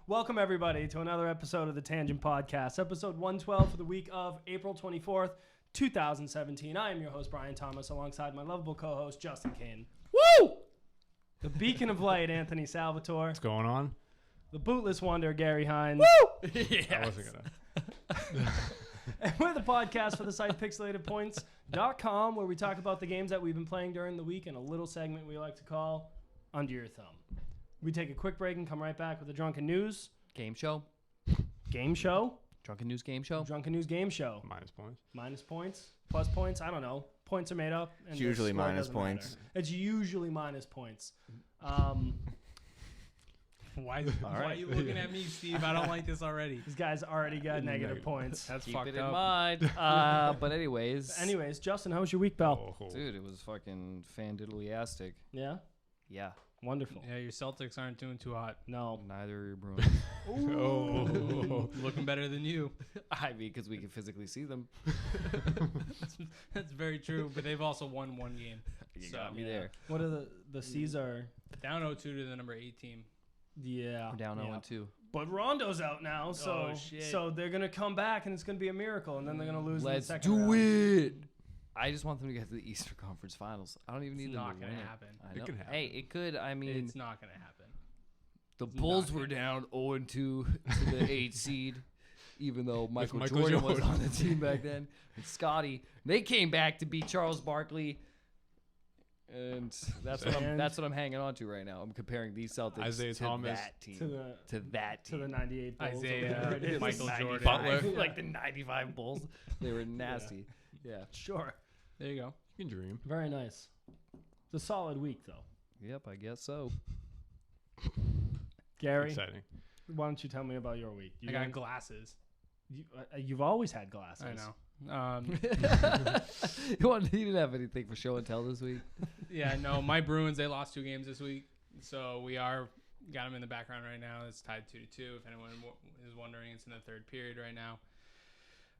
Welcome, everybody, to another episode of the Tangent Podcast, episode 112 for the week of April 24th, 2017. I am your host, Brian Thomas, alongside my lovable co-host, Justin Kane. Woo! The beacon of light, Anthony Salvatore. What's going on? The bootless wonder, Gary Hines. Woo! Yes. I wasn't gonna. And we're the podcast for the site pixelatedpoints.com, where we talk about the games that we've been playing during the week in a little segment we like to call Under Your Thumb. We take a quick break and come right back with a drunken news. Game show. Game show? Drunken news game show. Drunken news game show. Minus points. Minus points? Plus points? I don't know. Points are made up. And it's usually minus Matter. points. It's usually minus points. Why are you looking at me, Steve? I don't like this already. These guys already got negative points. That's Keep fucked it in up. mind. But anyways. Justin, how was your week, pal? Oh. Dude, it was fucking fan-diddly-astic. Yeah? Yeah. Wonderful. Yeah, your Celtics aren't doing too hot. No. Neither are your Bruins. Oh. Looking better than you. I mean, because we can physically see them. That's very true, but they've also won one game. You So, got me there. What are the C's are? Down 0-2 to the number 8 team. Yeah. We're down yeah. 0-2. But Rondo's out now, so Oh, shit. so they're gonna come back and it's gonna be a miracle, and then they're gonna lose Let's in the second do round. it. I just want them to get to the Eastern Conference Finals. I don't even need It's them not to gonna win it. happen. I It know. can happen. Hey, it could. I mean, It's not going to happen. the it's Bulls not were gonna- down 0-2 to the 8 seed, even though Michael Michael Jordan was Jordan. on the team back then. And Scotty, they came back to beat Charles Barkley. And that's what I'm hanging on to right now. I'm comparing these Celtics Isaiah to Thomas. that team. to that the team. 98 Bulls. Isaiah, whatever it is. Michael Jordan. Butler. Like the 95 Bulls. They were nasty. Yeah. Sure. There you go. You can dream. Very nice. It's a solid week though. Yep, I guess so. Gary, Exciting. why don't you tell me about your week? I got glasses. You've always had glasses. I know. You didn't have anything for show and tell this week? Yeah, no, my Bruins, they lost 2 games this week. So we got them in the background right now. It's tied 2-2. If anyone is wondering, it's in the third period right now.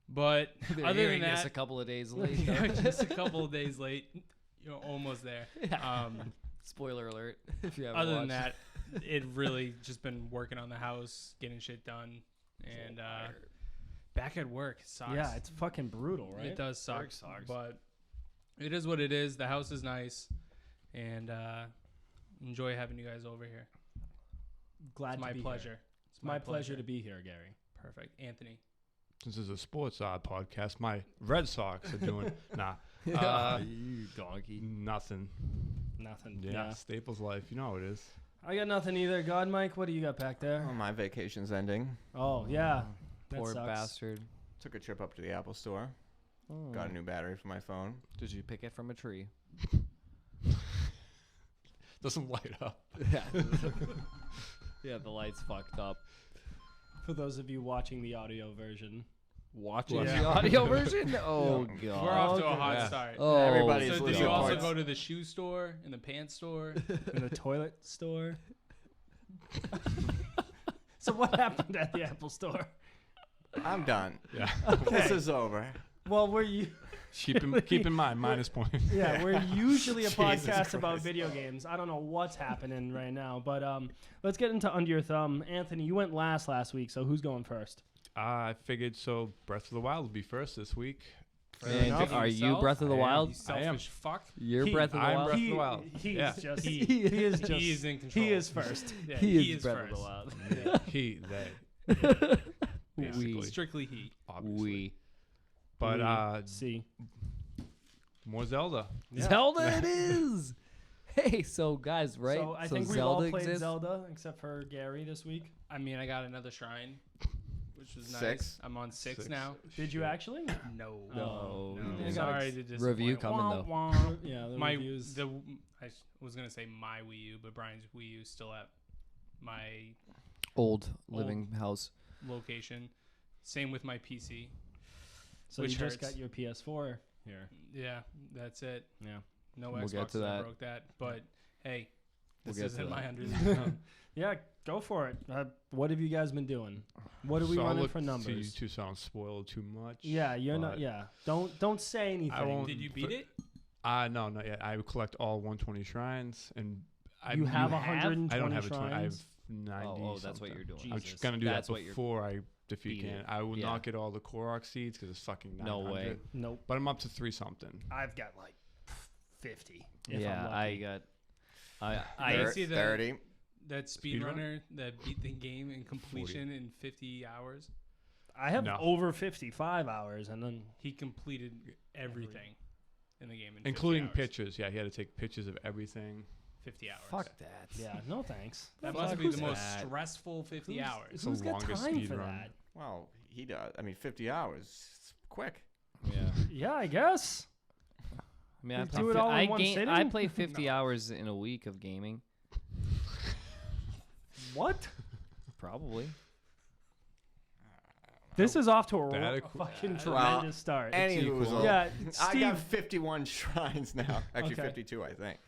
But They're other hearing than this that, a couple of days late. yeah, just a couple of days late. You're almost there. Spoiler alert. If you haven't Other than watched. that, it really just been working on the house, getting shit done, and back at work. It sucks. Yeah, it's fucking brutal, right? It does suck, Work sucks. but it is what it is. The house is nice, and enjoy having you guys over here. Glad It's to my be pleasure. Here. It's My pleasure to be here, Gary. Perfect, Anthony. Since it's a sports podcast, my Red Sox are doing You donkey. nothing. Nothing. Yeah, Staples life. You know how it is. I got nothing either. God, Mike, what do you got back there? Well, my vacation's ending. Oh, yeah. That Poor sucks. bastard. Took a trip up to the Apple store. Got a new battery for my phone. Did you pick it from a tree? Doesn't light up. Yeah. Yeah, the light's fucked up. For those of you watching the audio version. Watching Yeah. the audio version? Oh, God. We're off to a okay. hot Yeah. start. Oh, Everybody's So did losing you also points. go to the shoe store and the pants store? In the toilet store. So what happened at the Apple store? I'm done. Yeah. This is over. Well, keep in mind, minus points. yeah, we're usually a Jesus podcast about Christ. video games. I don't know what's happening right now, but let's get into Under Your Thumb. Anthony, you went last week, so who's going first? I figured so Breath of the Wild will be first this week. Man, enough. are you Yourself? Breath of the I am. Wild? You selfish fuck. You're He- Breath of the I'm Wild? Breath of the Wild. He's Yeah. just He- he is just He is in control. He is first. Yeah, He is is Breath first. of the Wild. He, they, We. basically, Strictly he. obviously. We. But See. more Zelda. Yeah. Zelda it is! Hey, so guys, right? So I think we've all Zelda played exists? Zelda except for Gary this week. I mean, I got another shrine, which was nice. 6? I'm on 6 now. Did you actually? No. No. You Sorry got to disappoint. review coming, Wah, though. wah. Yeah, the My reviews. I was gonna say my Wii U, but Brian's Wii U is still at my Old living house. location. Same with my PC. So which you just hurts. got your PS4 here. Yeah, that's it. Yeah. No We'll Xbox get to that. broke that, but hey, this We'll get to isn't my that. under the thumb. Yeah, go for it. What have you guys been doing? What are we So I'll running look for to numbers? you two sound spoiled too much. Yeah, you're not. but Yeah, don't say anything. won't- Did you beat it? No, not yet. I would collect all 120 shrines, and You have have? 120 I don't have a 20. I have shrines. 90. Oh, that's what something. you're doing. I'm Jesus. just gonna do That's that what you're before I defeat beat Ganon. it. I will Yeah. not get all the Korok seeds because it's fucking 900. No way. Nope. But I'm up to 3 something. I've got like 50. If Yeah, I'm I lucky. got. I see the 30. that Speedrun? speedrunner that beat the game in completion in 50 hours. I have No. over 55 hours, and then He completed everything in the game in 50 Including hours. pictures. Yeah, he had to take pictures of everything. 50 hours. Fuck that. yeah, no thanks. That Fuck, must be who's the most that? stressful 50 hours. It's Who's the got longest time speed for run. that? Well, he does. I mean, 50 hours. It's quick. Yeah. Yeah, I guess. I mean, You do it all in one sitting? I play 50 hours in a week of gaming. What? Probably. This is off to a That fucking Well, tremendous start. Anywho, so Yeah, I got Steve. 51 shrines now. Actually, Okay. 52, I think.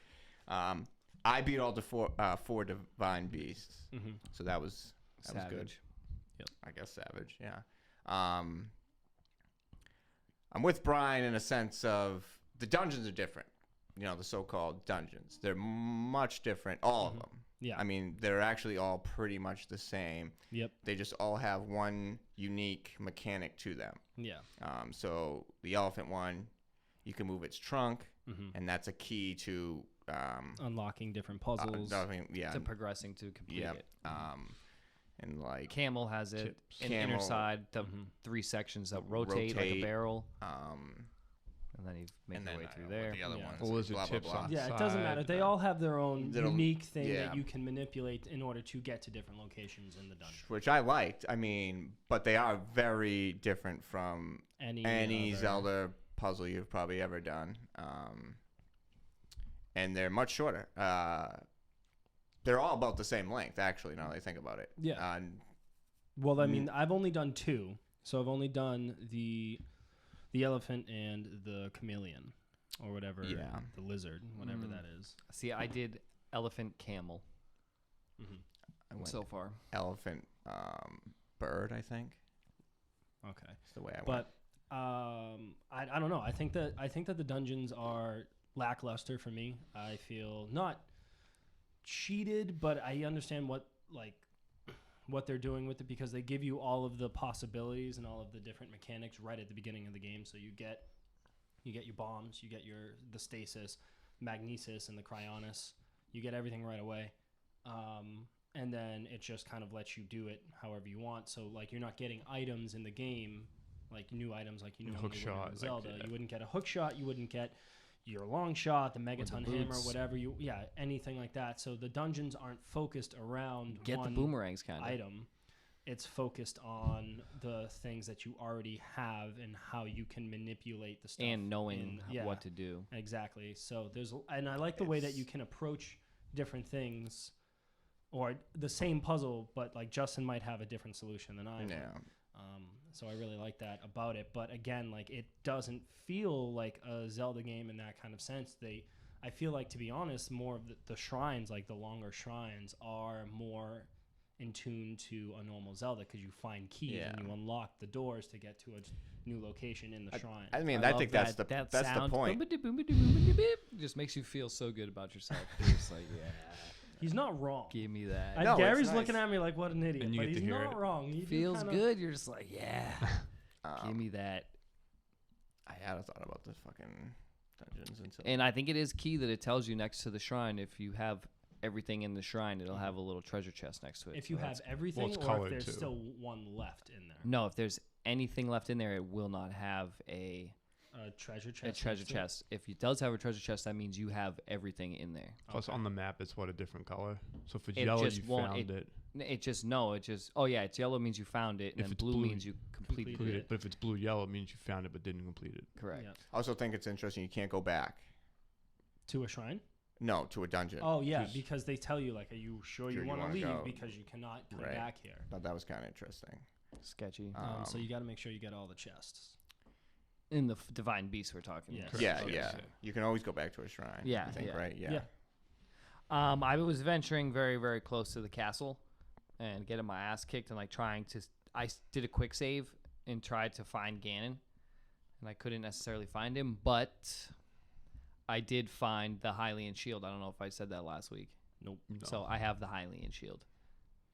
I beat all the four divine beasts, so that was good. Savage. I guess savage, yeah. I'm with Brian in a sense of the dungeons are different. You know, the so-called dungeons. They're much different, all of them. Yeah. I mean, they're actually all pretty much the same. Yep. They just all have one unique mechanic to them. Yeah. So the elephant one, you can move its trunk, and that's a key to Unlocking different puzzles. yeah, To progressing to complete yeah. it. And like Camel has it. Chips. An inner Camel. side, the 3 sections that rotate like a Rotate. barrel, um, and then you make and your then way I through don't know there. what the other Yeah. ones, Or lizard blah, blah, tips blah. on Yeah, it doesn't matter. side, They all have their own Little- unique thing yeah. that you can manipulate in order to get to different locations in the dungeon. Which I liked. I mean, but they are very different from any other- Zelda puzzle you've probably ever done. And they're much shorter. They're all about the same length, actually, now that I think about it. Yeah. Well, I mean, I've only done 2, so I've only done the elephant and the chameleon, or whatever. Yeah. The lizard, whatever that is. See, I did elephant camel I went so far. elephant bird, I think. Okay. That's the way I went. But I don't know. I think that the dungeons are lackluster for me. I feel not cheated, but I understand what they're doing with it, because they give you all of the possibilities and all of the different mechanics right at the beginning of the game. So you get your bombs, you get the stasis, magnesis, and the cryonis. You get everything right away. And then it just kind of lets you do it however you want. So like you're not getting items in the game, like new items like you normally Hook would shot, in like, Zelda. yeah. You wouldn't get a hook shot. You wouldn't get your long shot, the megaton hammer, boots. whatever anything like that. So the dungeons aren't focused around Get the one boomerangs kind of. item. It's focused on the things that you already have and how you can manipulate the stuff And knowing what to do. Exactly. So and I like the way that you can approach different things, or the same puzzle, but like Justin might have a different solution than I. yeah. would. So I really like that about it. But again, like it doesn't feel like a Zelda game in that kind of sense. I feel like, to be honest, more of the shrines, like the longer shrines, are more in tune to a normal Zelda, because you find keys and you unlock the doors to get to a new location in the shrine. I mean, I love think that's the sound. point. Just makes you feel so good about yourself. You're just like, yeah, He's not wrong. give me that. No, it's Gary's nice. looking at me like, what an idiot. And you But get to he's hear not it. wrong. You do Feels kinda- good. You're just like, yeah, give me that. I had a thought about the fucking dungeons until. And I think it is key that it tells you next to the shrine, if you have everything in the shrine, it'll have a little treasure chest next to it. If you So have that's- everything, it's or if colored there's too. still one left in there. no, if there's anything left in there, it will not have a Treasure chest. treasure next to it? chest. If it does have a treasure chest, that means you have everything in there. Plus, on the map, it's a different color. So if it's It yellow, just you won't- found it. Oh yeah, it's yellow means you found it, and If then it's blue blue, means you completed completed it. it. But if it's blue-yellow, it means you found it but didn't complete it. Correct. Yeah. I also think it's interesting. You can't go back. To a shrine? No, to a dungeon. Oh, yeah, Just- because they tell you, like, are you sure you Sure you want to wanna leave? go. Because you cannot come Right. back here. Thought that was kind of interesting. Sketchy. So you got to make sure you get all the chests. In the divine beast we're talking. Yes. about. Yeah, Correct. yeah. Yes. You can always go back to a shrine. Yeah, I think, yeah. right? Yeah. Yeah. I was venturing very, very close to the castle and getting my ass kicked and I did a quick save and tried to find Ganon, and I couldn't necessarily find him, but I did find the Hylian shield. I don't know if I said that last week. Nope. No. So I have the Hylian shield.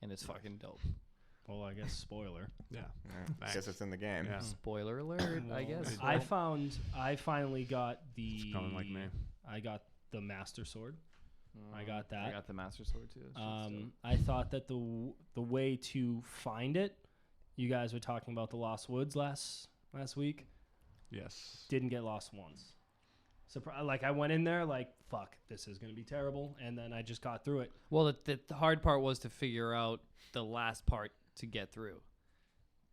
and it's fucking dope. Well, I guess spoiler. Yeah. I Thanks. guess it's in the game. Yeah. Spoiler alert, I guess. I finally got It's coming like me. I got the Master Sword. I got that. I got the Master Sword too. I thought that the way to find it, you guys were talking about the Lost Woods last week. Yes. Didn't get lost once. Like I went in there like, fuck, this is gonna be terrible, and then I just got through it. Well, the hard part was to figure out the last part to get through.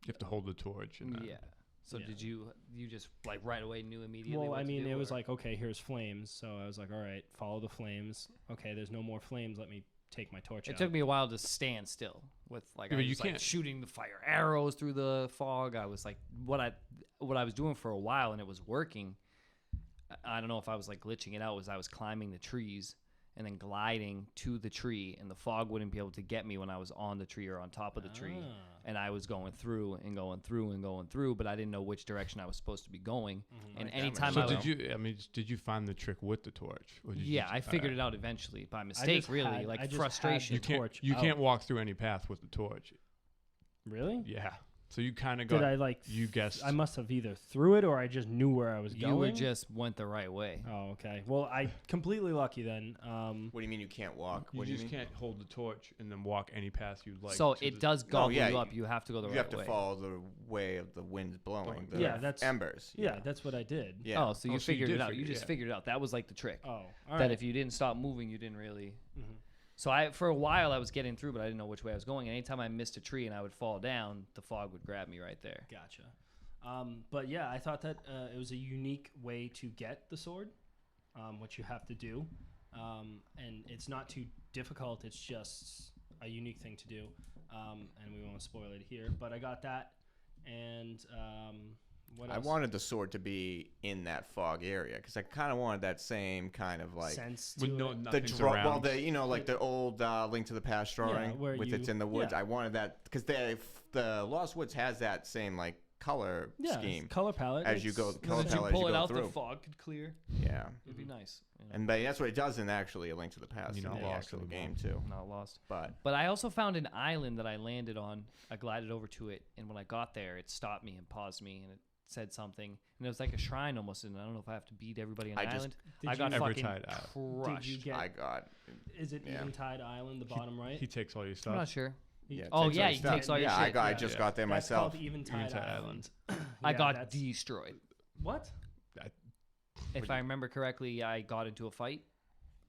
You have to hold the torch. And Yeah. So Yeah. did you just like right away knew immediately? Well, what I to mean, do, it was or- like, okay, here's flames. So I was like, all right, follow the flames. Okay, there's no more flames. Let me take my torch It out. took me a while to stand still with like Yeah, I but you was like can't- shooting the fire arrows through the fog. I was like what I was doing for a while and it was working. I don't know if I was like glitching it out. Was I was climbing the trees and then gliding to the tree, and the fog wouldn't be able to get me when I was on the tree or on top of the tree. Ah. And I was going through and going through and going through, but I didn't know which direction I was supposed to be going. And Like that anytime So I was, did you find the trick with the torch? Or did you yeah, just- I figured alright. it out eventually by mistake, really, I like just frustration. had the torch You out. can't walk through any path with the torch. Really? Yeah. So you kind of got. Did I like? You guessed. I must have either threw it or I just knew where I was going. You were just went the right way. Oh, okay. Well, I completely lucky then. What do you mean you can't walk? You What do you just mean? can't hold the torch and then walk any path you'd like. So to it the- does gobble yeah, you up. You have to go the You right have to way. follow the way of the winds blowing. The Yeah, that's- embers. Yeah, that's what I did. Yeah. Oh, so you Oh, so you figured did it out. figure- You just yeah. figured it out. That was like the trick. Oh, all that right. if you didn't stop moving, you didn't really. Mhm. So for a while I was getting through, but I didn't know which way I was going. And anytime I missed a tree and I would fall down, the fog would grab me right there. Gotcha. But yeah, I thought that it was a unique way to get the sword, which you have to do. And it's not too difficult. It's just a unique thing to do. And we won't spoil it here. But I got that. And what else? I wanted the sword to be in that fog area because I kind of wanted that same kind of like sense to with no it. the nothing's well, around. like the old Link to the Past drawing where with you- it's in the woods. yeah. I wanted that because the Lost Woods has that same like color Yeah, scheme color palette. as you go. It's- Color Once you palette as pull you it go out, through. the fog could clear. Yeah, It'd be nice. You know, and but that's what it does in actually A Link to the Past. You're in not the lost actual anymore. game too. not lost. But But I also found an island that I landed on. I glided over to it, and when I got there, it stopped me and paused me, and it said something, and it was like a shrine almost. And I don't know if I have to beat everybody on the I just- island. Did I got you- fucking Evertide Island. crushed. Did you get? I got Is it yeah. Eventide Island, the bottom right? He takes all your I'm stuff. not sure. yeah. Oh, takes yeah, all he your stuff. takes all your yeah, shit. I Yeah. just Yeah. got there That's myself. called Eventide Eventide Island. I Yeah, got that's- destroyed. What? If I remember correctly, I got into a fight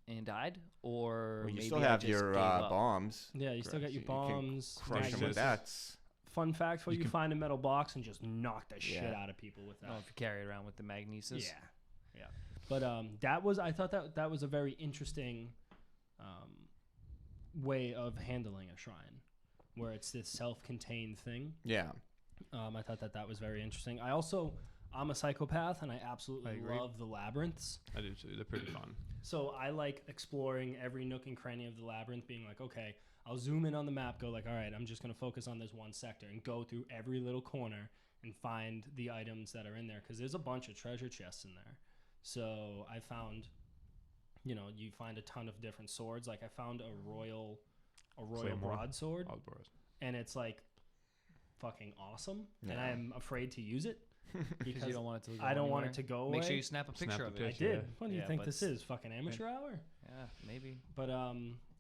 and died, or Well, you maybe still I have just your gave up. bombs. Yeah, you still got your You can bombs. Crush them with magnets. that. Fun fact for you: can- find a metal box and just knock the shit Yeah. out of people with I don't know that. if you carry it around with the magnesis. Yeah, yeah. But I thought that was a very interesting way of handling a shrine, where it's this self-contained thing. Yeah. I thought that was very interesting. I'm a psychopath, and I absolutely agree. love the labyrinths. I do too. They're pretty fun. So I like exploring every nook and cranny of the labyrinth, being like, okay, I'll zoom in on the map, go like, all right, I'm just going to focus on this one sector and go through every little corner and find the items that are in there, because there's a bunch of treasure chests in there. So I found, you find a ton of different swords. Like I found a royal Claymore. broadsword, Outdoors. and it's like fucking awesome, and Yeah. I'm afraid to use it Because you don't want it to go I don't want anywhere. it to go away. Make sure you snap a picture Snap of the it. I picture. did. Yeah. What do you Yeah, think but this is? Fucking amateur hour? Yeah, maybe. But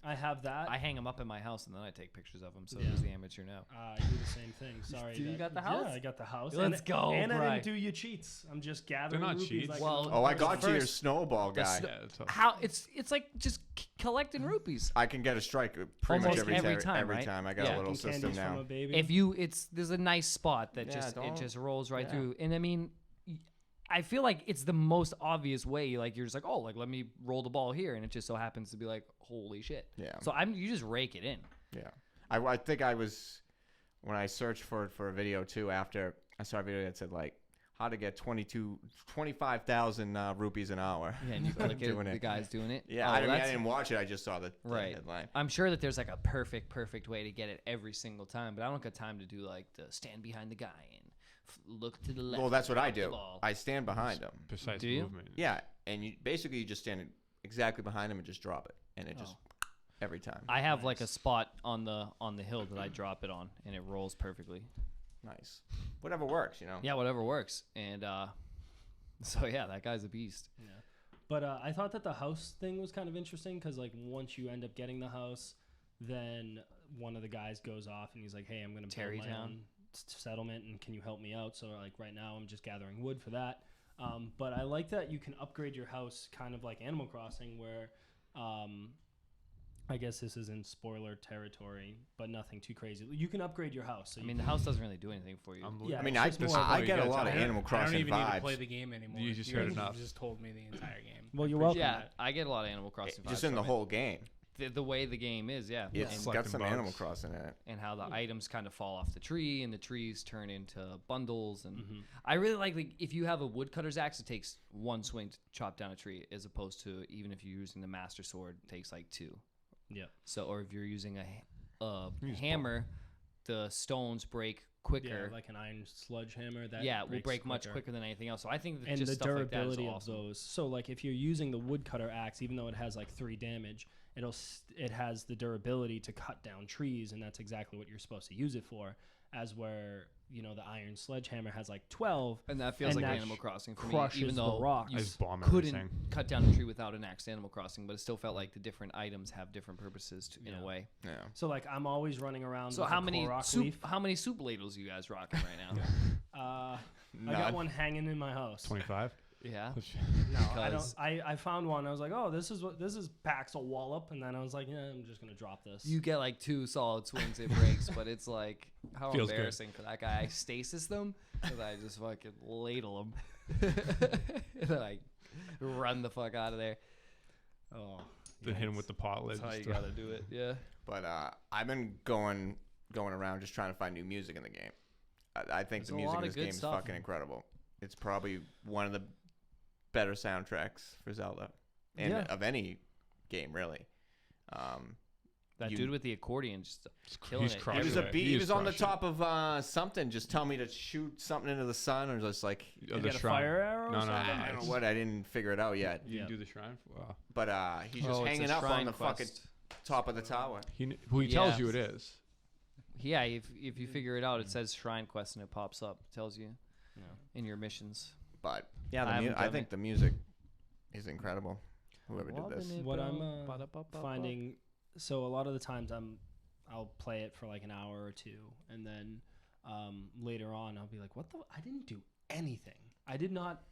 I have that. I hang them up in my house and then I take pictures of them. So Yeah. who's the amateur now? I do the same thing. Sorry. You got the house? Yeah, I got the house. Let's and, go, And I Bri. didn't do your cheats. I'm just gathering not rupees cheats. like Well, a Oh, I person. got you your first- snowball the guy. snow- Yeah, that's all. How it's like just collecting rupees. I can get a strike pretty Almost much every every time. time, Every right? time I got Yeah. a little Fucking system candies from now. a baby. If there's a nice spot that Yeah, just it don't- just rolls right yeah. through. And I mean, I feel like it's the most obvious way. Like you're just like, oh, like let me roll the ball here, and it just so happens to be like, holy shit. Yeah. So you just rake it in. Yeah. I think I was, when I searched for a video too, after I saw a video that said like how to get 25,000 rupees an hour. Yeah, and you click it, Doing the it. guy's doing it. Yeah, Oh, I that's- didn't watch it. I just saw the Right. headline. I'm sure that there's like a perfect way to get it every single time, but I don't got time to do like the stand behind the guy and look to the left. Well, that's what I drop the do. ball. I stand behind him. Precise Do you? movement. Yeah, and you just stand exactly behind him and just drop it, and it just. every time. I have like a Nice. spot on the hill that I drop it on, and it rolls perfectly. Nice. Whatever works, you know. Yeah, whatever works. And so yeah, that guy's a beast. Yeah. But I thought that the house thing was kind of interesting because, like, once you end up getting the house, then one of the guys goes off and he's like, hey, I'm going to build my Terrytown. own settlement and can you help me out? So, like, right now I'm just gathering wood for that. But I like that you can upgrade your house kind of like Animal Crossing where I guess this is in spoiler territory, but nothing too crazy. You can upgrade your house. So I mean, the house doesn't really do anything for you. Yeah, I mean, it's I just more I like- get a you lot guys of are- Animal I don't Crossing even need to vibes. play the game anymore. You just heard guys enough. just told me the entire game. Well, you're I appreciate welcome. Yeah, that. I get a lot of Animal Crossing vibes Just in the from it. whole game. The way the game is, yeah. It's And, got collecting some bugs. Animal Crossing in it. and how the items kind of fall off the tree, and the trees turn into bundles. And Mhm. I really like if you have a woodcutter's axe, it takes one swing to chop down a tree, as opposed to even if you're using the master sword, it takes like two. Yeah. So, or if you're using a Use hammer, the stones break quicker. Yeah, like an iron sledgehammer. That Will breaks break much quicker than anything else. So I think that And just the stuff like that is durability awesome. of those. So, like, if you're using the woodcutter axe, even though it has like 3 damage, it has the durability to cut down trees, and that's exactly what you're supposed to use it for. As where the iron sledgehammer has like 12. And that feels and like that Animal Crossing for me, crushes even the though rocks. you I just bomb couldn't everything. cut down a tree without an axe in Animal Crossing, but it still felt like the different items have different purposes in Yeah. a way. Yeah. So, like, I'm always running around. So with how a many Korok soup leaf. how many soup ladles you guys rocking right now? I None. got one hanging in my house. 25. Yeah. No, I don't. Because- I found one. I was like, oh, this is Paxel Wallop, and then I was like, yeah, I'm just gonna drop this. You get like 2 solid swings, it breaks, but it's like how Feels good. embarrassing for that guy. I stasis them because I just fucking ladle them, and then I run the fuck out of there. Oh, Then hit him with the pot lid. That's how you just to- gotta do it. Yeah. But I've been going around just trying to find new music in the game. I think There's the a music lot in of this good game is stuff. fucking incredible. It's probably one of the better soundtracks for Zelda, and Yeah. of any game really. That You- dude with the accordion just killing He's it. He crushing was it. he was on the crushing top of something. Just tell me to shoot something into the sun, or just like it. you The got a shrine. fire arrow or No, no, something? no, I don't know it's- what. I didn't figure it out yet. You Yeah. do the shrine? Wow. But he's just Oh, it's a hanging up on shrine the fucking quest. top of the tower. He tells Yeah. you it is. Yeah, if you figure it out, it says Shrine Quest and it pops up. It tells you Yeah. in your missions. But yeah, I haven't I done think it. the music is incredible. Whoever did this. What I'm finding, so a lot of the times I'll play it for like an hour or two, and then later on I'll be like, what the? I didn't do anything. I did not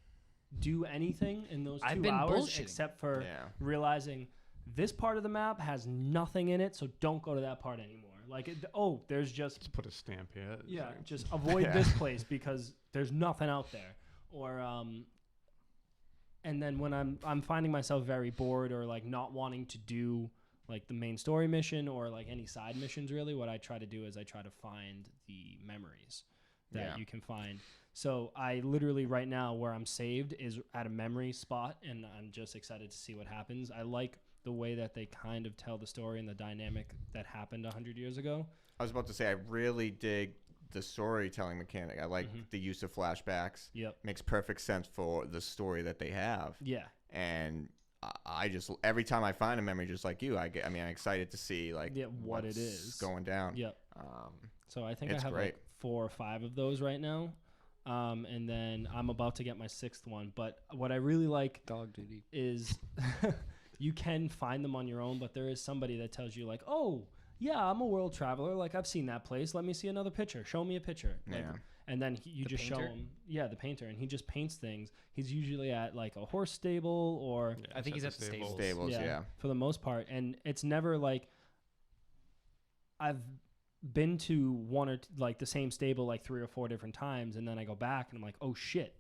do anything in those 2 I've been hours bullshitting. except for Yeah. realizing this part of the map has nothing in it, so don't go to that part anymore. Like, there's just Let's put a stamp here. It's yeah, like- just avoid Yeah. this place because there's nothing out there. Or and then when I'm finding myself very bored or like not wanting to do like the main story mission or like any side missions really, what I try to do is I try to find the memories that Yeah. you can find. So I literally right now where I'm saved is at a memory spot, and I'm just excited to see what happens. I like the way that they kind of tell the story and the dynamic that happened 100 years ago. I was about to say I really dig the storytelling mechanic. I like the use of flashbacks. Yep. Makes perfect sense for the story that they have. Yeah. And I just every time I find a memory, just like you, I'm excited to see like what it what's is going down. Yep. So I think It's I have great. like 4 or 5 of those right now. And then I'm about to get my 6th one. But what I really like Dog duty. is you can find them on your own, but there is somebody that tells you like, oh, yeah, I'm a world traveler. Like, I've seen that place. Let me see another picture. Show me a picture. Like, Yeah. And then you The just show painter? him. Yeah, the painter. And he just paints things. He's usually at like a horse stable or I think he's at the stables. Stables, yeah. for the most part. And it's never like I've been to one or like the same stable like 3 or 4 different times, and then I go back and I'm like, oh shit,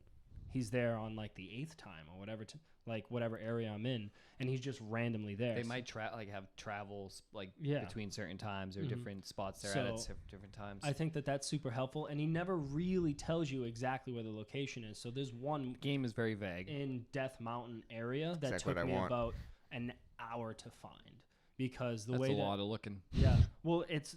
he's there on like the 8th time or whatever, like whatever area I'm in, and he's just randomly there. They might have travels like Yeah. between certain times or Mhm. different spots they're at So, different times. I think that that's super helpful, and he never really tells you exactly where the location is. So there's one Game is very vague. in Death Mountain area that Exactly took what I me want. about an hour to find because the That's way a that lot of looking. yeah, well, it's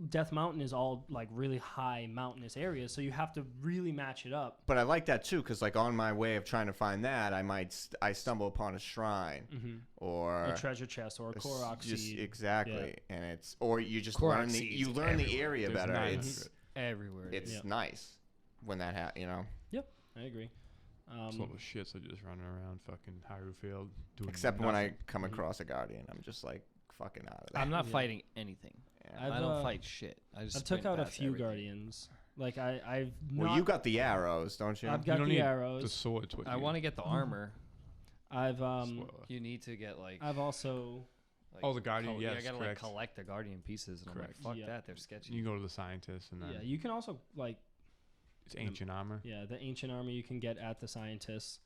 Death Mountain is all like really high mountainous areas, so you have to really match it up. But I like that too, because like on my way of trying to find that, I stumble upon a shrine or A treasure chest or a Korok just seed. exactly, and it's or you just Korok learn the seeds area There's better. 900. It's Everywhere. it's nice when that happens. Yep, I agree. It's little shits are just running around fucking Hyrule Field doing Except when I nothing. come across a guardian, I'm just like fucking out of there. I'm not Yeah. fighting anything. Yeah. I've, I don't fight shit. I just I took sprint out a past few everything. guardians. Like I've Well, not, you got the arrows, don't you? I've You got don't the need arrows. the swords with I you. want to get the armor. I've Spoiler. You need to get like. I've also like Oh, the guardian, yeah, I yes, gotta correct. like collect the guardian pieces, and Correct. I'm like, fuck Yeah. that, they're sketchy. You can go to the scientist and then yeah. You can also like it's ancient armor. yeah the ancient armor you can get at the scientists.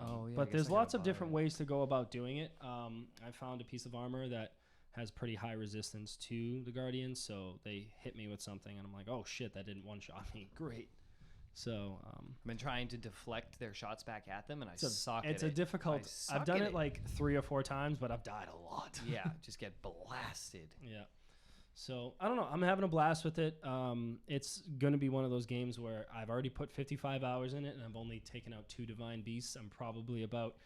Oh, yeah, I but guess there's I lots gotta of buy different it. ways to go about doing it. I found a piece of armor that has pretty high resistance to the guardians, so they hit me with something, and I'm like, oh shit, that didn't one shot me. Great. So I've been trying to deflect their shots back at them, and I it's a, suck it's at a it. difficult. I suck I've done at it like 3 or 4 times, but I've died a lot. Yeah, just get blasted. Yeah. So I don't know. I'm having a blast with it. It's gonna be one of those games where I've already put 55 hours in it, and I've only taken out 2 divine beasts. I'm probably about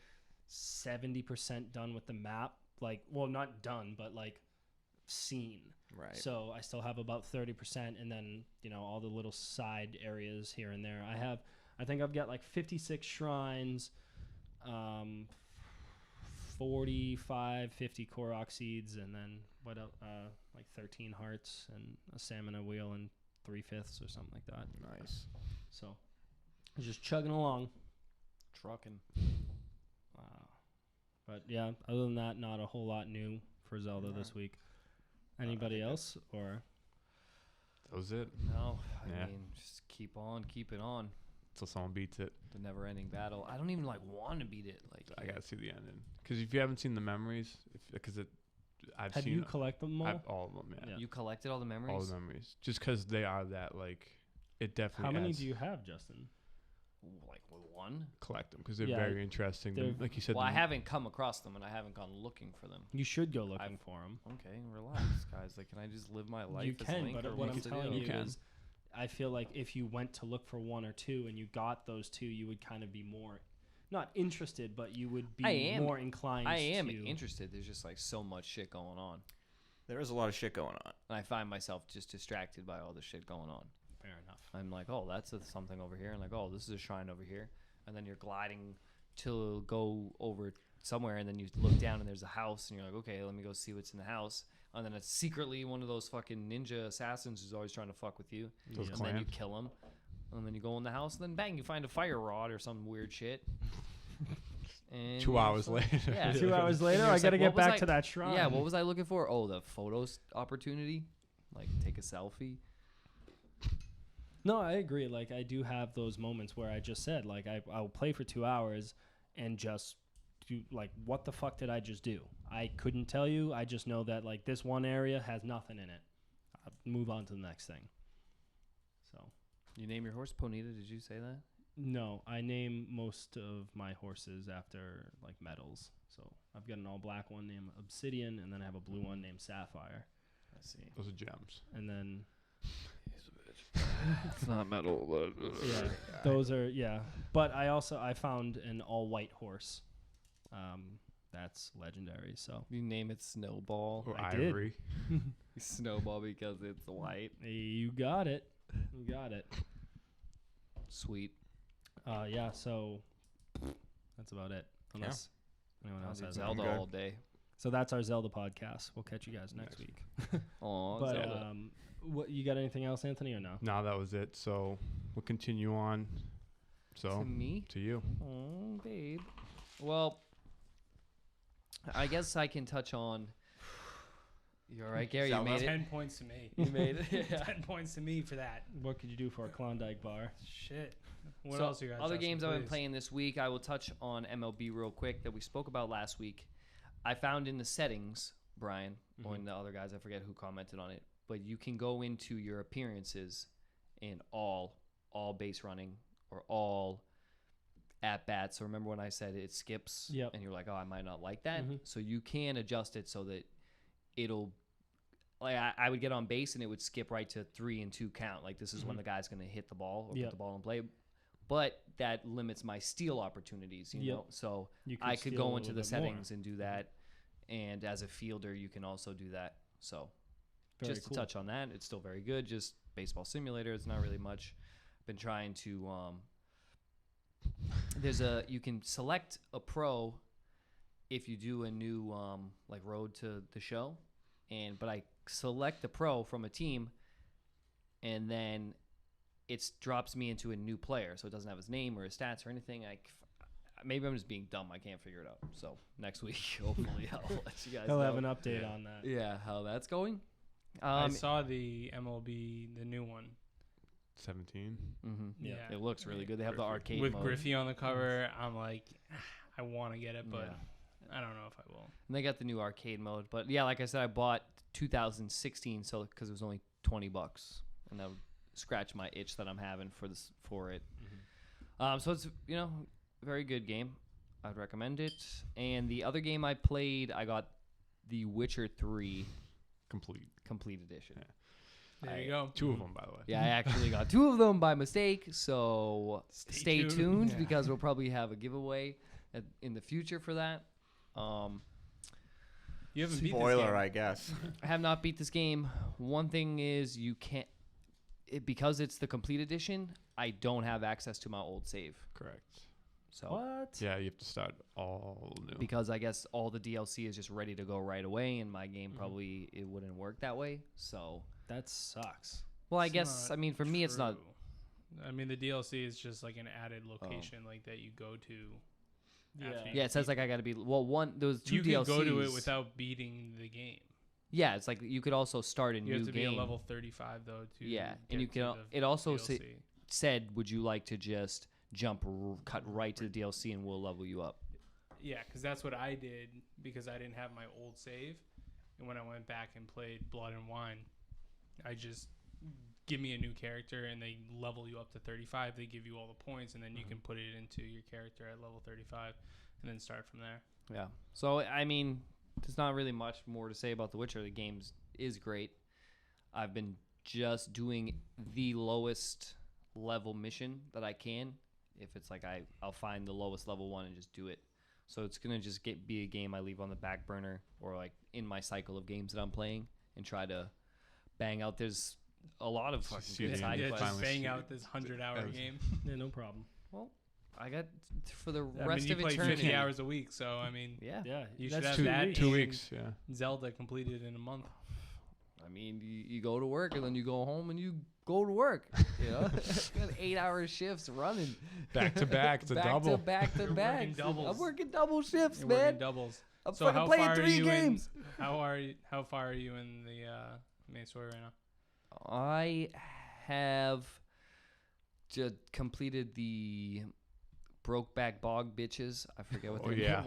70% done with the map. Like, well, not done, but like seen. Right. So I still have about 30%, and then all the little side areas here and there. I think I've got like 56 shrines, 45, 50 Korok seeds, and then what else? Like 13 hearts and a stamina wheel and 3/5 or something like that. Nice. So I'm just chugging along. Trucking. But yeah, other than that, not a whole lot new for Zelda this week. Anybody else or? That was it. No, Yeah. I mean, just keep on, keep it on. Till someone beats it. The never-ending battle. I don't even like want to beat it. Like, I gotta see the ending. Because if you haven't seen the memories, I've Have seen you collected them all? all of them. Yeah, Yeah. you collected all the memories. all the memories. Just because they are that like, it definitely. How many adds- do you have, Justin? Like with one. collect them? Because they're Yeah, very interesting. they're- Like you said, Well, I the- haven't come across them, and I haven't gone looking for them. You should go looking for them. Okay, relax, guys. Like, can I just live my life? You as can, Link, but or what I'm what's the telling deal? you can. is, I feel like if you went to look for 1 or 2 and you got those 2, you would kind of be more, not interested, but you would be I am. more inclined. I am to, interested. There's just like so much shit going on, There is a lot of shit going on. and I find myself just distracted by all the shit going on. Fair enough. I'm like, oh, that's something over here, and like, oh, this is a shrine over here, and then you're gliding to go over somewhere, and then you look down and there's a house, and you're like, okay, let me go see what's in the house, and then it's secretly one of those fucking ninja assassins who's always trying to fuck with you, Those Yeah. and then you clans. kill him, and then you go in the house, and then bang, you find a fire rod or some weird shit. And 2 hours later. Yeah. 2 hours later, you're I just got to like, get what was back I- to that shrine. Yeah, what was I looking for? Oh, the photos opportunity, like take a selfie. No, I agree. Like, I do have those moments where I just said, like, I'll play for 2 hours and just do, like, what the fuck did I just do? I couldn't tell you. I just know that, like, this one area has nothing in it. I'll move on to the next thing. So, You name your horse Ponita? Did you say that? no, I name most of my horses after, like, metals. So, I've got an all black one named Obsidian, and then I have a blue one named Sapphire. I see. Those are gems. And then, It's not metal, but yeah, those are, yeah. But I found an all white horse. That's legendary. So you name it Snowball. Or I did. ivory. Snowball because it's white. you got it. You got it. Sweet. Yeah. So that's about it. Unless anyone else has Zelda good. all day. So that's our Zelda podcast. We'll catch you guys next Nice. week. Oh, But Zelda. what you got? Anything else, Anthony, or no? No, that was it. So we'll continue on. So To me? to you. Oh, babe. Well, I guess I can touch on. You all right, Gary? You Zelda? made it. 10 points to me. You made it. Yeah. 10 points to me for that. What could you do for a Klondike bar? Shit. What So, else you guys? other asking, games I've been please? playing this week, I will touch on MLB real quick that we spoke about last week. I found in the settings, Brian, or in the other guys, I forget who commented on it, but you can go into your appearances in all base running or all at bats. So remember when I said it skips, Yep. and you're like, oh, I might not like that. Mhm. So you can adjust it so that it'll like I would get on base and it would skip right to 3 and 2 count. Like this is when the guy's going to hit the ball or put the ball in play. But that limits my steal opportunities, you know. So I could go into the settings and do that. And as a fielder, you can also do that. So just to touch on that, it's still very good. Just baseball simulator. It's not really much. I've been trying to you can select a pro if you do a new like road to the show, but I select the pro from a team, and then it drops me into a new player, so it doesn't have his name or his stats or anything. Maybe I'm just being dumb. I can't figure it out. So next week, hopefully, I'll let you guys know. He'll have an update on that. Yeah, how that's going. I saw the MLB, the new one. 17. Mm-hmm. Yeah. It looks really good. They have the arcade with mode. Griffey on the cover. I'm like, I want to get it, but I don't know if I will. And they got the new arcade mode. But yeah, like I said, I bought 2016 because it was only $20, and that would scratch my itch that I'm having for it. So it's very good game. I'd recommend it. And the other game I played, I got The Witcher 3 complete edition. Yeah. There you go. 2 of them, by the way. Yeah, I actually got 2 of them by mistake. So stay tuned because we'll probably have a giveaway in the future for that. You haven't beat Spoiler, this game. I guess. I have not beat this game. One thing is you can't because it's the complete edition. I don't have access to my old save. Correct. So What? Yeah, you have to start all new. because I guess all the DLC is just ready to go right away, and my game probably it wouldn't work that way. So That sucks. well, I It's guess not for me it's not. true. I mean, the DLC is just like an added location, like that you go to. after you Yeah, it says beat like I got to be those 2 You DLCs. can go to it without beating the game. Yeah, it's like you could also start a You new have to be game. a level 35 though to Yeah, get and you to can. the It also DLC. said, would you like to just cut right to the DLC and we'll level you up? Yeah, because that's what I did because I didn't have my old save, and when I went back and played Blood and Wine, I just give me a new character and they level you up to 35. They give you all the points, and then you can put it into your character at level 35, and then start from there. Yeah. So I mean, there's not really much more to say about The Witcher. The game is great. I've been just doing the lowest level mission that I can. If it's like I'll find the lowest level one and just do it. So it's gonna just be a game I leave on the back burner or like in my cycle of games that I'm playing and try to bang out. There's a lot of fucking good side Yeah, quests. just bang out this 100-hour game. Yeah, no problem. Well, I got for the I rest mean, you of play eternity. 50 hours a week, so I mean, Yeah. Yeah, You should that's have 2 that weeks. 2 and- weeks, yeah. Zelda completed in a month. I mean, you go to work and then you go home and you go to work. You know, got 8-hour shifts running Back to back, it's a double. back to You're back. working doubles. I'm working double shifts, You're man. working doubles. I'm So fucking how playing far are 3 you games. How far are you in the main story right now? I have just completed the Brokeback Bog bitches. I forget what Oh, they're yeah.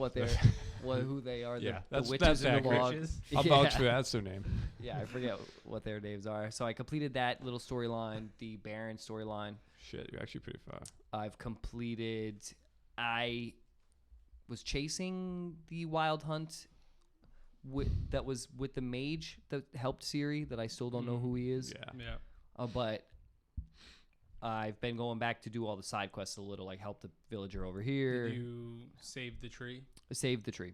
who they are. Yeah, the that's witches in the accurate. bog. Witches? I'll vouch for that. That's their name. Yeah, I forget what their names are. So I completed that little storyline, the Baron storyline. Shit, you're actually pretty far. I've completed. I was chasing the wild hunt that was with the mage that helped Ciri. That I still don't know who he is. Yeah. Yeah. But I've been going back to do all the side quests a little, like help the villager over here, Did you save the tree? save the tree.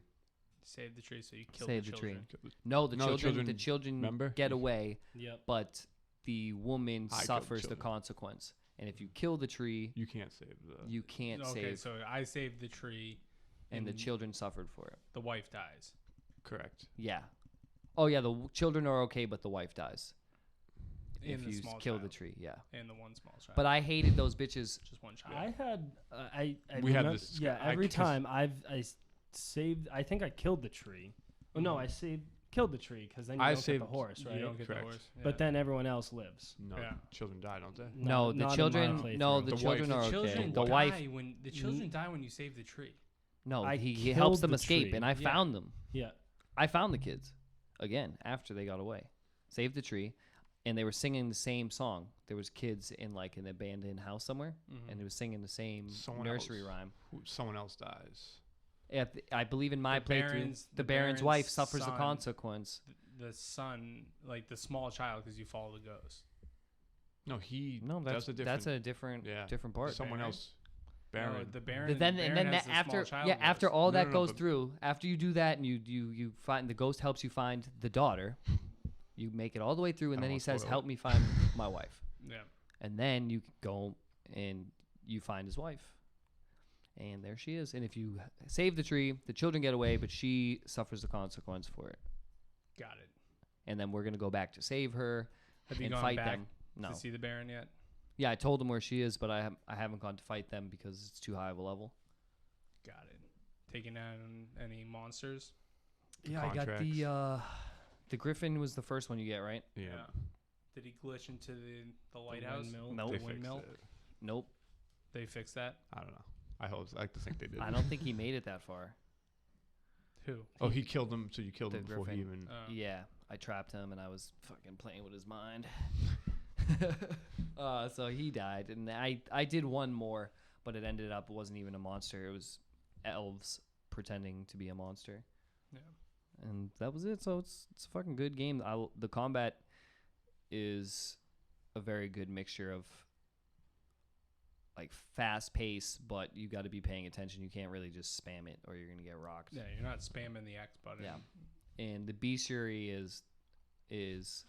Save the tree, so you killed Save the the tree. children. No, the No, children remember? get away, Yep. but the woman I killed suffers the children. consequence. And if you kill the tree, You can't save the. you can't Okay, save, so I saved the tree, and the children suffered for it. the wife dies. Correct. Yeah. Oh yeah, the children are okay, but the wife dies And if the you small kill the child. tree. Yeah. And the one small child. But I hated those bitches. just one child. I had I We had remem- this- Yeah, I every kissed- time I saved. I think I killed the tree. Oh no, I killed the tree because then you I don't saved- get the horse, right? You don't get Correct. the horse. But then everyone else lives. No, Yeah. children die, don't they? No, the not in my children. No, playthrough. the The children wife. are the okay. children The die wife. when the children die when you save the tree. No, I he helps killed them the escape, tree. and I Yeah. found them. Yeah. I found the kids again after they got away, saved the tree, and they were singing the same song. There was kids in like an abandoned house somewhere, and they were singing the same Someone nursery else. rhyme. Someone else dies. I believe in my The playthrough, Baron's- the the Baron's Baron's wife suffers the son- consequence. the son, like the small child, because you follow the ghost. No, he. No, that's a different Yeah. different part. Someone Baron? else. Baron. No, the Baron. But then the and Baron then has that the after small child after ghost. all No, that no, goes but- through, after you do that and you find the ghost helps you find the daughter, you make it all the way through, and I then don't he wanna says, spoil it. "Help me find my wife," Yeah. and then you go and you find his wife, and there she is. And if you save the tree, the children get away, but she suffers the consequence for it. Got it. And then we're gonna go back to save her Have you and gone fight back them. No, to see the Baron yet? yeah, I told them where she is, but I haven't gone to fight them because it's too high of a level. Got it. Taking down any monsters? Yeah, I got the Griffin was the first one you get, right? Yeah. Did he glitch into the lighthouse? windmill? Nope. They The fixed windmill? it. Nope. They fixed that? I don't know. I like to think they did. I don't think he made it that far. Who? Oh, he killed him. So you killed The him before he Griffin. even. Yeah, I trapped him and I was fucking playing with his mind. So he died, and I did one more, but it ended up it wasn't even a monster. It was elves pretending to be a monster. Yeah. And that was it. So it's a fucking good game. The combat is a very good mixture of like fast pace, but you got to be paying attention. You can't really just spam it or you're gonna get rocked. Yeah, you're not spamming the X button. Yeah. And the bestiary is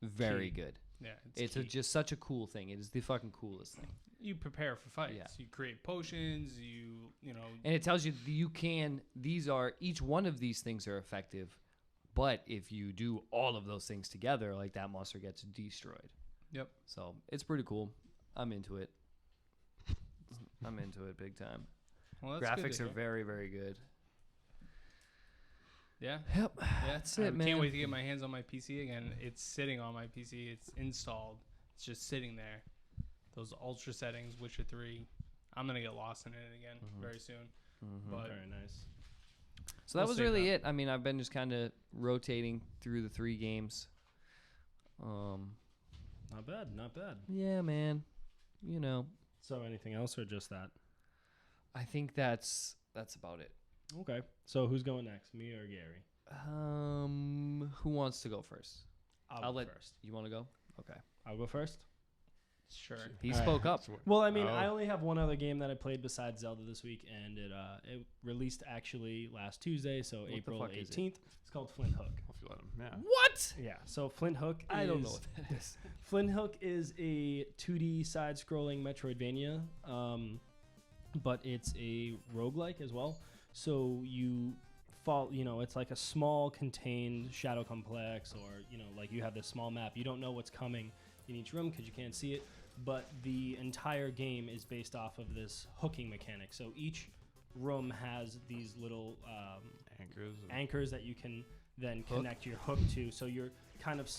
very Key. good. Yeah. It's key. just such a cool thing. It is the fucking coolest thing. You prepare for fights. Yeah. You create potions. You know. And it tells you each one of these things are effective, but if you do all of those things together, like that monster gets destroyed. Yep. So it's pretty cool. I'm into it. I'm into it big time. Well, that's good Graphics to are hear. very, very good. Yeah. Yep. Yeah. That's it, I man. can't wait to get my hands on my PC again. It's sitting on my PC. It's installed. It's just sitting there. Those ultra settings, Witcher 3. I'm gonna get lost in it again very soon. But Very nice. So that We'll was save really that. it. I mean, I've been just kind of rotating through the 3 games. Not bad. Not bad. Yeah, man. You know, So anything else or just that? I think that's about it. Okay. So who's going next? Me or Gary? Who wants to go first? I'll go let first. you want to go. Okay. I'll go first. sure. He All right. spoke up. Well, I mean, Oh. I only have one other game that I played besides Zelda this week, and it released actually last Tuesday, so the April fuck is it? 18th. It's called Flinthook. If you let him. Yeah. What? Yeah. So Flinthook. I don't know is- what that is. Flinthook is a 2D side-scrolling Metroidvania, but it's a roguelike as well. So you fall, it's like a small contained shadow complex, or like you have this small map. You don't know what's coming in each room because you can't see it, but the entire game is based off of this hooking mechanic. So each room has these little anchors that you can then connect your hook to. So you're kind of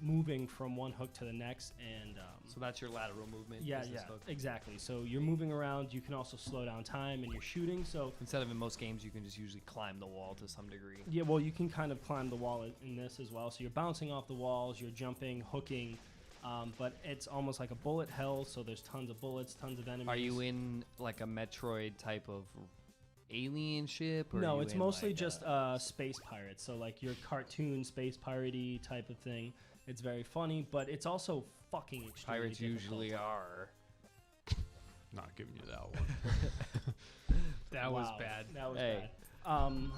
moving from one hook to the next, and So that's your lateral movement. yeah, is this yeah, hook. exactly. So you're moving around. You can also slow down time, and you're shooting. So Instead of in most games, you can just usually climb the wall to some degree. yeah, well, you can kind of climb the wall in this as well. So you're bouncing off the walls, you're jumping, hooking, but it's almost like a bullet hell. So there's tons of bullets, tons of enemies. Are you in like a Metroid type of alien ship? Or are No, you it's in, mostly like, just space pirates. So like your cartoon space piratey type of thing. It's very funny, but it's also fucking extremely pirates difficult. usually are. Not giving you that one. That was Wow, bad. That was Hey. bad.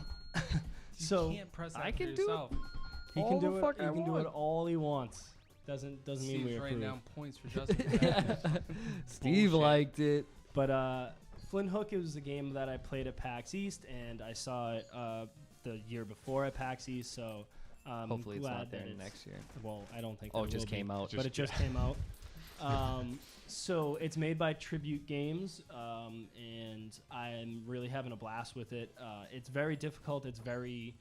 So you can't press that I for can do it. yourself. he all can the do it. fuck He I can do it want. all he wants. Doesn't mean Steve's we writing approve. down points for Justin. Steve Bullshit. liked it. But Flinthook was a game that I played at PAX East, and I saw it the year before at PAX East. So Hopefully it's glad not there that it's- next year. Well, I don't think. Oh, that it just will be, came out. but it just came out. So it's made by Tribute Games, and I'm really having a blast with it. It's very difficult. It's very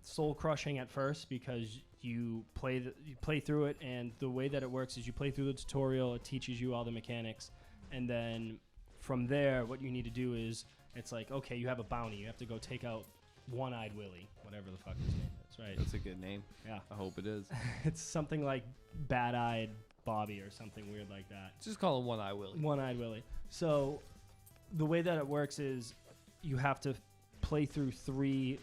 soul crushing at first because you play through it, and the way that it works is you play through the tutorial. It teaches you all the mechanics, and then from there, what you need to do is it's like, okay, you have a bounty. You have to go take out One-Eyed Willie, whatever the fuck his name is, right? That's a good name. Yeah. I hope it is. It's something like Bad-Eyed Bobby or something weird like that. Just call him One Eye Willie. One-Eyed Willie. So the way that it works is you have to play through 3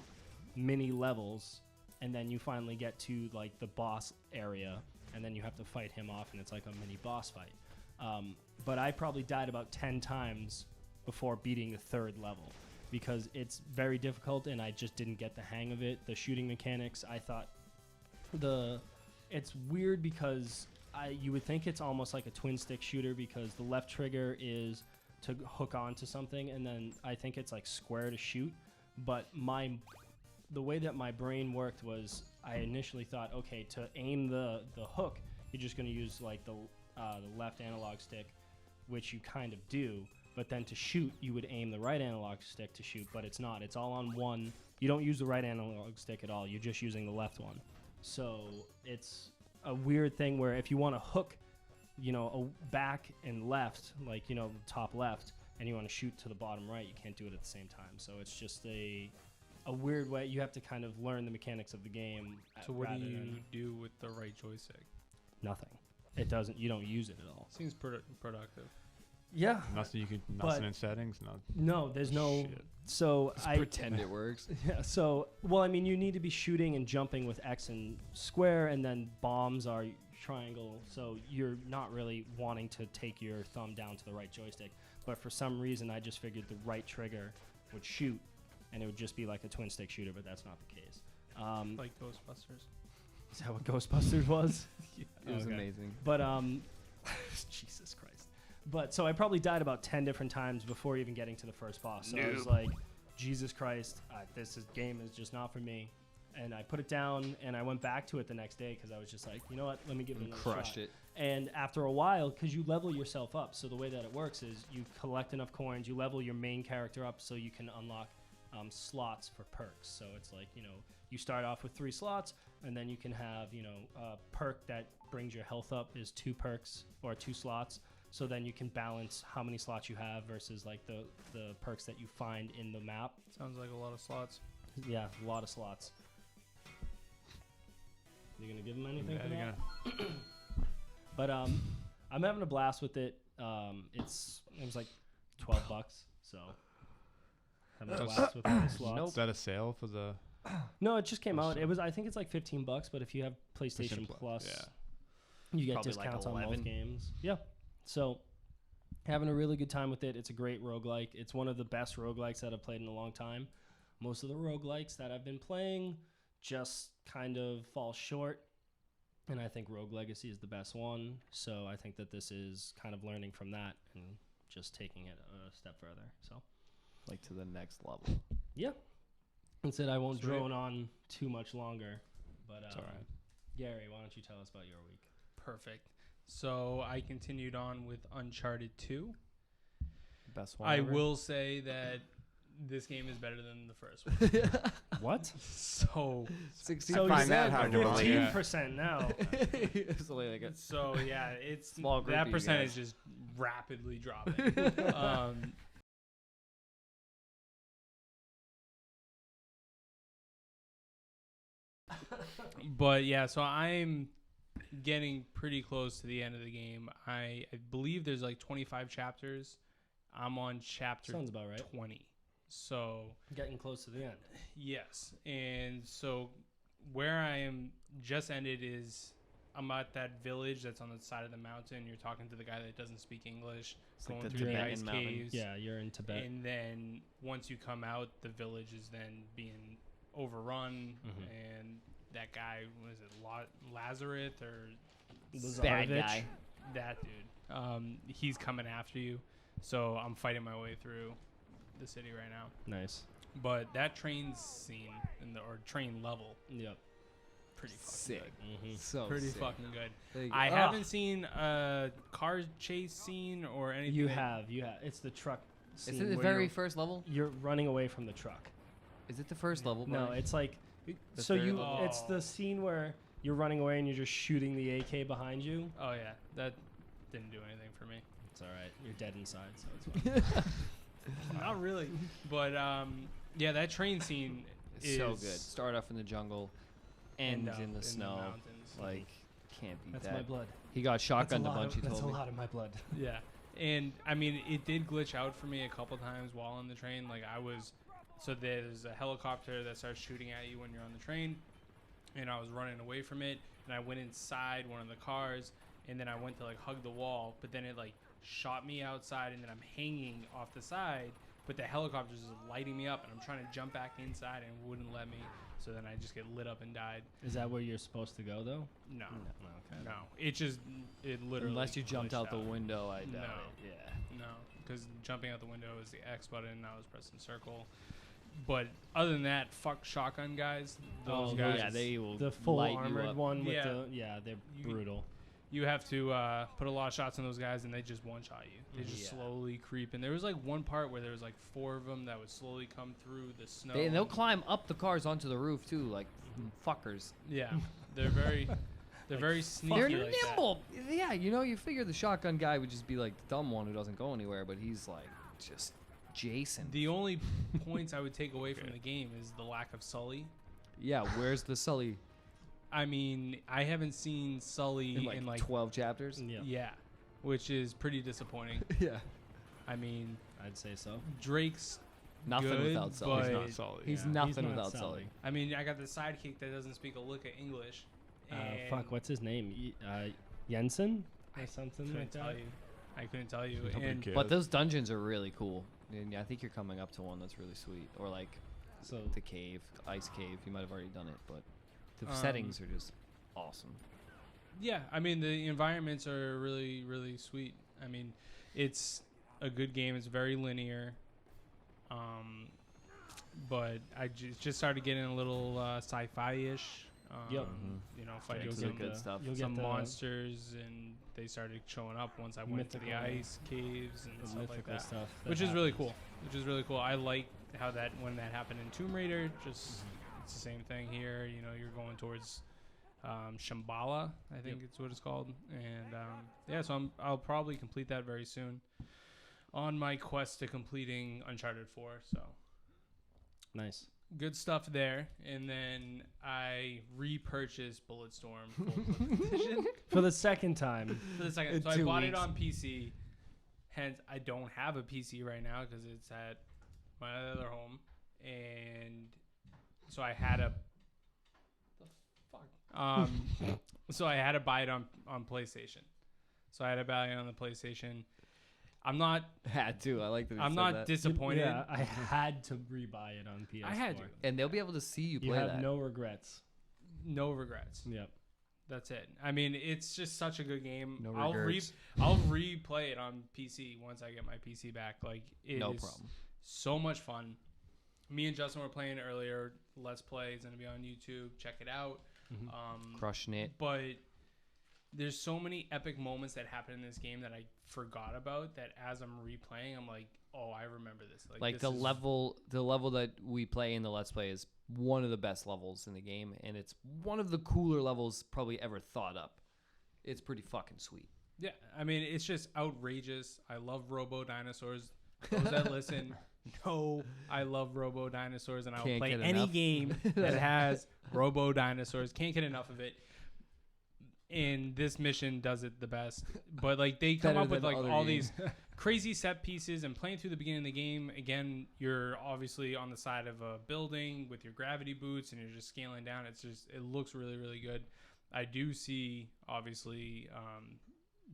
mini levels and then you finally get to like the boss area, and then you have to fight him off, and it's like a mini boss fight. But I probably died about 10 times before beating the 3rd level because it's very difficult, and I just didn't get the hang of it. The shooting mechanics, I thought it's weird because you would think it's almost like a twin stick shooter because the left trigger is to hook onto something, and then I think it's like square to shoot. But the way that my brain worked was I initially thought, okay, to aim the hook, you're just going to use like the left analog stick, which you kind of do. But then to shoot, you would aim the right analog stick to shoot, but it's not. It's all on one. You don't use the right analog stick at all. You're just using the left one. So it's a weird thing where if you want to hook, a back and left, like, top left, and you want to shoot to the bottom right, you can't do it at the same time. So it's just a weird way. You have to kind of learn the mechanics of the game. So what do you do with the right joystick? Nothing. It doesn't. You don't use it at all. Seems productive. Yeah. Nothing in settings. No, there's no. Shit. So Just pretend it works. Yeah. So you need to be shooting and jumping with X and square, and then bombs are triangle. So you're not really wanting to take your thumb down to the right joystick. But for some reason, I just figured the right trigger would shoot, and it would just be like a twin stick shooter. But that's not the case. Like Ghostbusters. Is that what Ghostbusters was? It was amazing. But Jesus Christ. But so I probably died about 10 different times before even getting to the first boss. So I was like, Jesus Christ, game is just not for me. And I put it down, and I went back to it the next day because I was just like, you know what, let me give it another shot. Crushed it. And after a while, because you level yourself up, so the way that it works is you collect enough coins, you level your main character up so you can unlock slots for perks. So it's like, you start off with 3 slots, and then you can have, a perk that brings your health up is 2 perks or 2 slots. So then you can balance how many slots you have versus like the perks that you find in the map. Sounds like a lot of slots. Yeah, a lot of slots. You gonna give him anything for that? But I'm having a blast with it. It was like $12, so having a blast with all the slots. Is that a sale for the? No, it just came out. I think it's like $15, but if you have PlayStation Plus, you get Probably discounts like on 11. most games. Yeah. So having a really good time with it. It's a great roguelike. It's one of the best roguelikes that I've played in a long time. Most of the roguelikes that I've been playing just kind of fall short, and I think Rogue Legacy is the best one. So I think that this is kind of learning from that and just taking it a step further. So Like to the next level. yeah. That's it. I won't Sweet. drone on too much longer. But It's all right. Gary, why don't you tell us about your week? Perfect. So I continued on with Uncharted 2. Best one. I ever. will say that this game is better than the first one. What? So 60. So find you that said hard to believe. 15% now. It's only like a so yeah, it's Small group that of you percentage guys. is rapidly dropping. But yeah, so I'm getting pretty close to the end of the game. I believe there's like 25 chapters. I'm on chapter Sounds about right. 20. So Getting close to the end. yes, and so where I am just ended is I'm at that village that's on the side of the mountain. You're talking to the guy that doesn't speak English, It's like going the through the Tibetan ice mountain. caves. Yeah, you're in Tibet. And then once you come out, the village is then being overrun, Mhm. and that guy, was it Lazarus or Bad Zarovich. guy. that dude? He's coming after you. So I'm fighting my way through the city right now. Nice. But that train scene or train level, Yep. pretty fucking Sick. good. Mm-hmm. So Pretty sick. fucking good. There you go. I Ah. haven't seen a car chase scene or anything. You that- have. It's the truck scene Is it the where very you're, first level? you're running away from the truck. Is it the first level? No, Brian? it's like The so third you. level. It's the scene where you're running away and you're just shooting the AK behind you. Oh yeah, that didn't do anything for me. It's all right. You're dead inside, so it's fine. Not really, but yeah, that train scene It's is so good. Start off in the jungle, ends up in the snow. mountains. Like, can't beat That's that. my blood. He got shotgunned a bunch. He That's told a me. lot of my blood. Yeah, and I mean, it did glitch out for me a couple times while on the train. Like so there's a helicopter that starts shooting at you when you're on the train, and I was running away from it, and I went inside one of the cars, and then I went to like hug the wall, but then it like shot me outside, and then I'm hanging off the side, but the helicopter's just lighting me up, and I'm trying to jump back inside, and it wouldn't let me. So then I just get lit up and died. Is that where you're supposed to go though? No, Okay. no. It literally. Unless you jumped glitched out the window, I doubt No. it. Yeah. No, because jumping out the window is the X button, and I was pressing circle. But other than that, fuck shotgun guys. Those guys. Yeah, they will The full light you armored up. one with Yeah. they're You- brutal. You have to put a lot of shots on those guys, and they just one-shot you. They just slowly creep. And there was like one part where there was like 4 of them that would slowly come through the snow. And they'll climb up the cars onto the roof too, like fuckers. Yeah, they're very, they're very sneaky. They're like that. nimble. Yeah, you know, you figure the shotgun guy would just be like the dumb one who doesn't go anywhere, but he's like just Jason. The only points I would take away from the game is the lack of Sully. Yeah, where's the Sully I mean, I haven't seen Sully in like 12 chapters? yeah, which is pretty disappointing. Yeah. I mean, I'd say so. Drake's Nothing good, without Sully. but He's not solid. He's yeah. nothing He's not without Sully. I mean, I got the sidekick that doesn't speak a lick of English. And What's his name? Jensen or something couldn't like tell that. you. I couldn't tell you. Nobody And cares. But those dungeons are really cool. And I think you're coming up to one that's really sweet. Or like So the cave, ice cave. You might have already done it, but the Um, settings are just awesome. yeah, I mean, the environments are really, really sweet. I mean, it's a good game. It's very linear. But I just started getting a little sci-fi-ish. Yep. You know, You'll fighting Get get some some, good stuff. You'll some get the monsters, and they started showing up once I went to the Mythical- ice caves and the stuff like mythical that. stuff, that Which is really happens. cool. Which is really cool. I like how that when that happened in Tomb Raider, just it's the same thing here. You know, you're going towards Shambhala, I think it's what it's called, and yeah. So I'll probably complete that very soon on my quest to completing Uncharted 4. So Nice. good stuff there, and then I repurchased Bulletstorm full edition For the second time. for the second. In So I 2 bought it weeks. on PC. Hence, I don't have a PC right now because it's at my other home, and so I had a. The fuck. So I had to buy it on PlayStation. So I had to buy it on the PlayStation. I'm not. Had to. I like that. I'm not disappointed. Yeah, I had to rebuy it on PS4. I had to. And they'll be able to see you You play have that. no regrets. No regrets. Yep. That's it. I mean, it's just such a good game. No I'll regrets. I'll replay it on PC once I get my PC back. Like it No is problem. so much fun. Me and Justin were playing earlier. Let's Play is gonna be on YouTube. Check it out. Crushing it. But there's so many epic moments that happen in this game that I forgot about. That as I'm replaying, I'm like, oh, I remember this. Like this the is- level that we play in the Let's Play is one of the best levels in the game, and it's one of the cooler levels probably ever thought up. It's pretty fucking sweet. Yeah, I mean, it's just outrageous. I love Robo Dinosaurs. Those that listen know I love Robo Dinosaurs, and I will Can't play get any enough. game that has Robo Dinosaurs. Can't get enough of it. And this mission does it the best. But like they come Better up with than like other all games. these crazy set pieces, and playing through the beginning of the game. Again, you're obviously on the side of a building with your gravity boots, and you're just scaling down. It looks really, really good. I do see obviously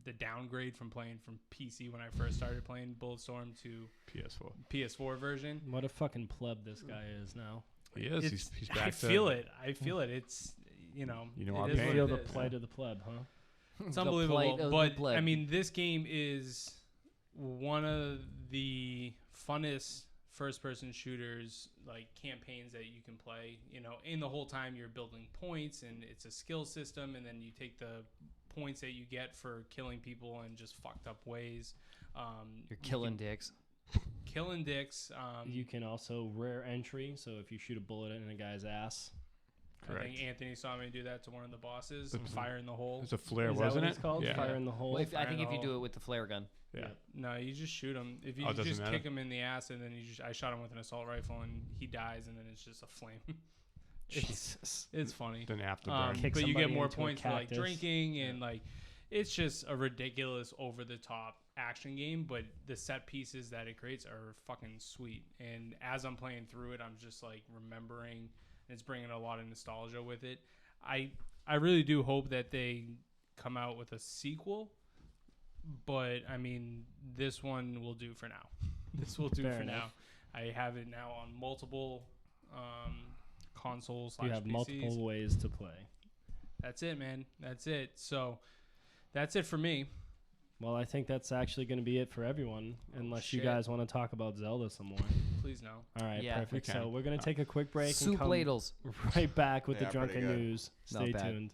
the downgrade from playing from PC when I first started playing Bulletstorm to PS4. PS4 version. What a fucking pleb this guy is now. He is. It's- He's back I to. feel it. I feel it. It's You know it our is pain. what Feel it the is. plight of the pleb, huh? It's The unbelievable. plight of the But pleb. I mean, this game is one of the funnest first-person shooters, like campaigns that you can play. You know, in the whole time you're building points, and it's a skill system, and then you take the points that you get for killing people in just fucked up ways. You're killing dicks. Killing dicks. You can also rare entry, so if you shoot a bullet in a guy's ass. I Correct. think Anthony saw me do that to one of the bosses. Mhm. Fire in the hole. There's a flare, Is that wasn't what it? it's called? Yeah. Fire in the hole. Well, I fire think in if the you do hole. it with the flare gun. Yeah. No, you just shoot him. If you Oh, it doesn't just matter. kick him in the ass, and then I shot him with an assault rifle, and he dies, and then it's just a flame. Jesus. It's funny. Then after Kick But you somebody get more into a points for like cactus. drinking and like it's just a ridiculous over the top action game, but the set pieces that it creates are fucking sweet. And as I'm playing through it, I'm just like remembering, and it's bringing a lot of nostalgia with it. I really do hope that they come out with a sequel. But I mean, this one will do for now. This will do Fair for enough. now. I have it now on multiple consoles. You have PCs. multiple ways to play. That's it, man. That's it. So that's it for me. Well, I think that's actually going to be it for everyone, unless you shit. guys want to talk about Zelda some more. Please no. All right, Yeah, we perfect. can. So we're going to take a quick break and Soup come ladles. right back with Yeah, the pretty drunken good. news. Not Stay bad. tuned.